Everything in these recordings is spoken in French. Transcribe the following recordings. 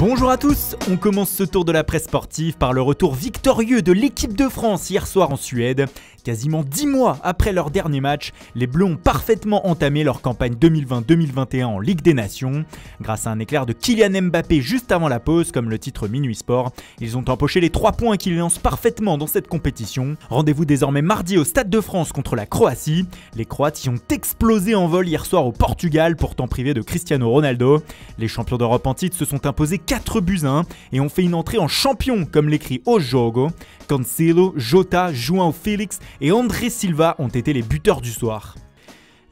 Bonjour à tous, on commence ce tour de la presse sportive par le retour victorieux de l'équipe de France hier soir en Suède. Quasiment 10 mois après leur dernier match, les Bleus ont parfaitement entamé leur campagne 2020-2021 en Ligue des Nations. Grâce à un éclair de Kylian Mbappé juste avant la pause, comme le titre Minuit Sport, ils ont empoché les 3 points qui les lancent parfaitement dans cette compétition. Rendez-vous désormais mardi au Stade de France contre la Croatie. Les Croates y ont explosé en vol hier soir au Portugal, pourtant privés de Cristiano Ronaldo. Les champions d'Europe en titre se sont imposés 4-1 et ont fait une entrée en champion, comme l'écrit O Jogo. Cancelo, Jota, João Félix et André Silva ont été les buteurs du soir.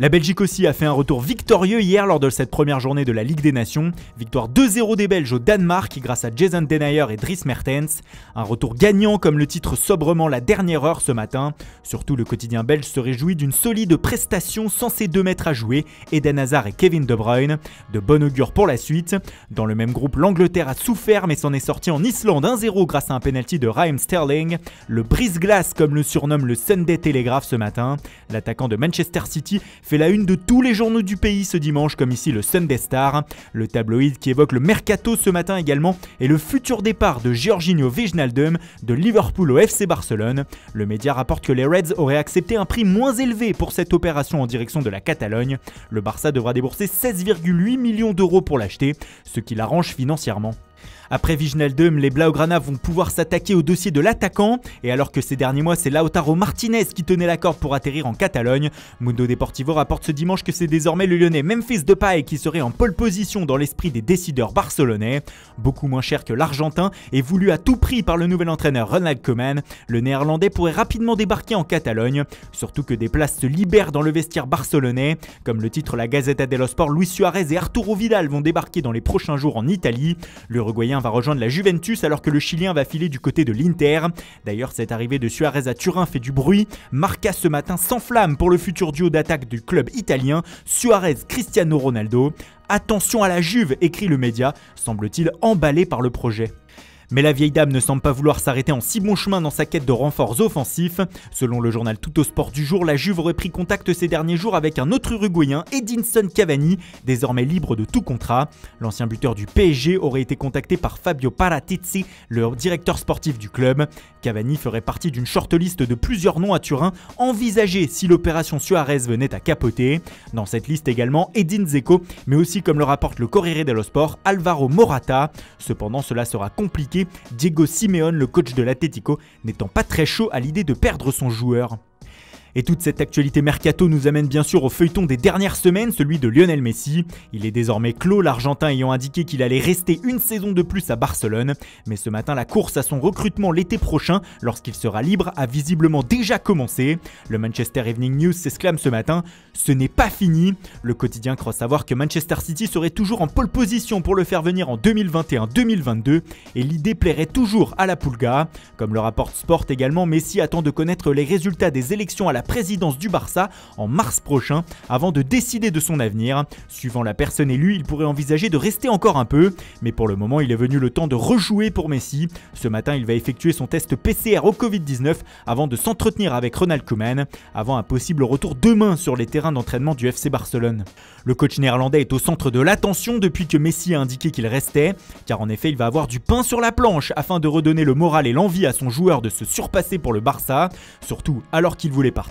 La Belgique aussi a fait un retour victorieux hier lors de cette première journée de la Ligue des Nations. Victoire 2-0 des Belges au Danemark grâce à Jason Denayer et Dries Mertens. Un retour gagnant comme le titre sobrement la dernière heure ce matin. Surtout le quotidien belge se réjouit d'une solide prestation sans ses 2 mètres à jouer, Eden Hazard et Kevin De Bruyne. De bon augure pour la suite. Dans le même groupe, l'Angleterre a souffert mais s'en est sorti en Islande 1-0 grâce à un penalty de Raheem Sterling. Le brise-glace comme le surnomme le Sunday Telegraph ce matin. L'attaquant de Manchester City fait la une de tous les journaux du pays ce dimanche, comme ici le Sunday Star. Le tabloïd qui évoque le mercato ce matin également est le futur départ de Georginio Wijnaldum de Liverpool au FC Barcelone. Le média rapporte que les Reds auraient accepté un prix moins élevé pour cette opération en direction de la Catalogne. Le Barça devra débourser 16,8 millions d'euros pour l'acheter, ce qui l'arrange financièrement. Après Wijnaldum, les Blaugrana vont pouvoir s'attaquer au dossier de l'attaquant, et alors que ces derniers mois c'est Lautaro Martinez qui tenait la corde pour atterrir en Catalogne, Mundo Deportivo rapporte ce dimanche que c'est désormais le Lyonnais Memphis Depay qui serait en pole position dans l'esprit des décideurs barcelonais. Beaucoup moins cher que l'Argentin et voulu à tout prix par le nouvel entraîneur Ronald Koeman, le Néerlandais pourrait rapidement débarquer en Catalogne, surtout que des places se libèrent dans le vestiaire barcelonais. Comme le titre la Gazzetta dello Sport, Luis Suarez et Arturo Vidal vont débarquer dans les prochains jours en Italie. L'Uruguayen va rejoindre la Juventus alors que le Chilien va filer du côté de l'Inter. D'ailleurs, cette arrivée de Suarez à Turin fait du bruit. Marca ce matin s'enflamme pour le futur duo d'attaque du club italien, Suarez-Cristiano Ronaldo. Attention à la Juve, écrit le média, semble-t-il emballé par le projet. Mais la vieille dame ne semble pas vouloir s'arrêter en si bon chemin dans sa quête de renforts offensifs. Selon le journal Tuttosport du jour, la Juve aurait pris contact ces derniers jours avec un autre Uruguayen, Edinson Cavani, désormais libre de tout contrat. L'ancien buteur du PSG aurait été contacté par Fabio Paratici, le directeur sportif du club. Cavani ferait partie d'une shortlist de plusieurs noms à Turin, envisagés si l'opération Suarez venait à capoter. Dans cette liste également, Edin Dzeko, mais aussi comme le rapporte le Corriere dello Sport, Alvaro Morata. Cependant, cela sera compliqué. Diego Simeone, le coach de l'Atlético, n'étant pas très chaud à l'idée de perdre son joueur. Et toute cette actualité mercato nous amène bien sûr au feuilleton des dernières semaines, celui de Lionel Messi. Il est désormais clos, l'Argentin ayant indiqué qu'il allait rester une saison de plus à Barcelone. Mais ce matin, la course à son recrutement l'été prochain, lorsqu'il sera libre, a visiblement déjà commencé. Le Manchester Evening News s'exclame ce matin « Ce n'est pas fini ». Le quotidien croit savoir que Manchester City serait toujours en pole position pour le faire venir en 2021-2022 et l'idée plairait toujours à la Pulga. Comme le rapporte Sport également, Messi attend de connaître les résultats des élections à la présidence du Barça en mars prochain avant de décider de son avenir. Suivant la personne élue, il pourrait envisager de rester encore un peu, mais pour le moment il est venu le temps de rejouer pour Messi. Ce matin il va effectuer son test PCR au Covid-19 avant de s'entretenir avec Ronald Koeman, avant un possible retour demain sur les terrains d'entraînement du FC Barcelone. Le coach néerlandais est au centre de l'attention depuis que Messi a indiqué qu'il restait, car en effet il va avoir du pain sur la planche afin de redonner le moral et l'envie à son joueur de se surpasser pour le Barça, surtout alors qu'il voulait partir.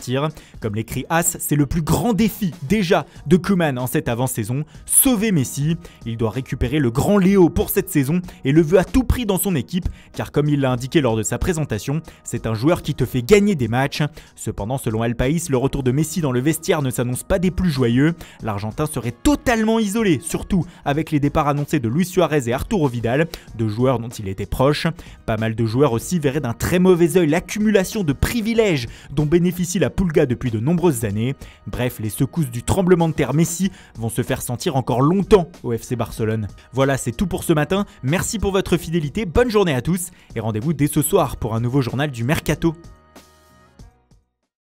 Comme l'écrit As, c'est le plus grand défi déjà de Koeman en cette avant-saison, sauver Messi. Il doit récupérer le grand Léo pour cette saison et le veut à tout prix dans son équipe, car comme il l'a indiqué lors de sa présentation, c'est un joueur qui te fait gagner des matchs. Cependant, selon El País, le retour de Messi dans le vestiaire ne s'annonce pas des plus joyeux. L'Argentin serait totalement isolé, surtout avec les départs annoncés de Luis Suarez et Arturo Vidal, deux joueurs dont il était proche. Pas mal de joueurs aussi verraient d'un très mauvais œil l'accumulation de privilèges dont bénéficie la Pulga depuis de nombreuses années. Bref, les secousses du tremblement de terre Messi vont se faire sentir encore longtemps au FC Barcelone. Voilà, c'est tout pour ce matin. Merci pour votre fidélité, bonne journée à tous et rendez-vous dès ce soir pour un nouveau journal du Mercato.